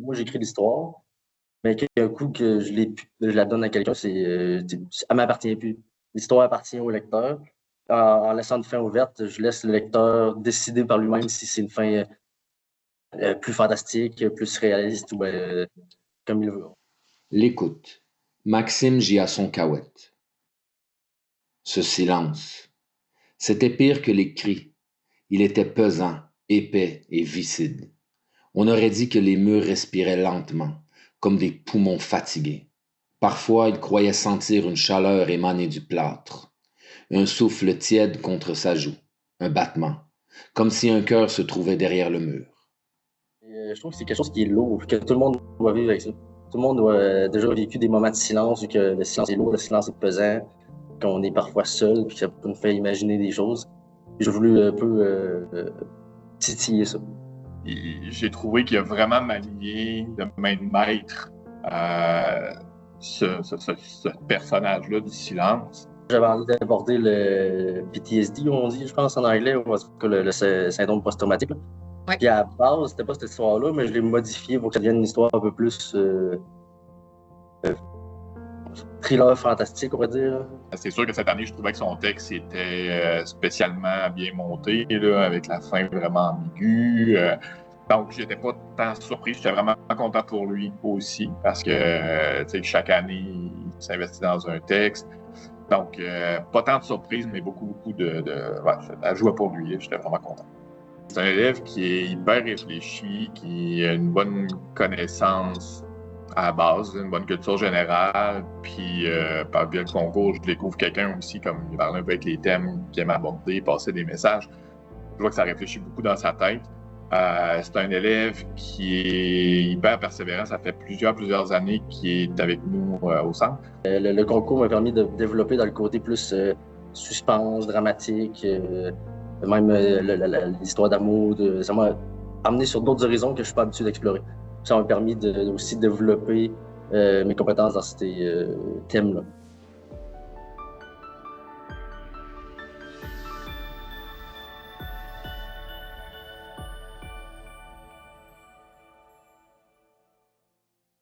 moi, j'écris l'histoire, mais qu'un coup que je la donne à quelqu'un, elle m'appartient plus. L'histoire appartient au lecteur. En laissant une fin ouverte, je laisse le lecteur décider par lui-même si c'est une fin plus fantastique, plus réaliste ou comme il veut. L'écoute. Maxime gît à son cahuète. Ce silence. C'était pire que les cris. Il était pesant, épais et vicide. On aurait dit que les murs respiraient lentement, comme des poumons fatigués. Parfois, il croyait sentir une chaleur émaner du plâtre, un souffle tiède contre sa joue, un battement, comme si un cœur se trouvait derrière le mur. Je trouve que c'est quelque chose qui est lourd, que tout le monde doit vivre avec ça. Tout le monde doit déjà vécu des moments de silence, vu que le silence est lourd, le silence est pesant, qu'on est parfois seul, puis que ça nous fait imaginer des choses. J'ai voulu un peu titiller ça. J'ai trouvé qu'il a vraiment manié de main de maître ce personnage-là du silence. J'avais envie d'aborder le PTSD, on dit, je pense en anglais, ou en tout cas le syndrome post-traumatique. Ouais. Puis à la base, c'était pas cette histoire-là, mais je l'ai modifiée pour que ça devienne une histoire un peu plus thriller fantastique, on va dire. C'est sûr que cette année, je trouvais que son texte était spécialement bien monté, là, avec la fin vraiment ambiguë. Donc, j'étais pas tant surpris. J'étais vraiment content pour lui aussi, parce que chaque année, il s'investit dans un texte. Donc, pas tant de surprises, mais beaucoup elle jouait pour lui. J'étais vraiment content. C'est un élève qui est hyper réfléchi, qui a une bonne connaissance à la base, une bonne culture générale, puis par via le concours, je découvre quelqu'un aussi, comme il parle un peu avec les thèmes, qui aime aborder, passer des messages. Je vois que ça réfléchit beaucoup dans sa tête. C'est un élève qui est hyper persévérant. Ça fait plusieurs années qu'il est avec nous au centre. Le concours m'a permis de développer dans le côté plus suspense, dramatique, même l'histoire d'amour. Ça m'a amené sur d'autres horizons que je ne suis pas habitué d'explorer. Ça m'a permis aussi de développer mes compétences dans ces thèmes-là.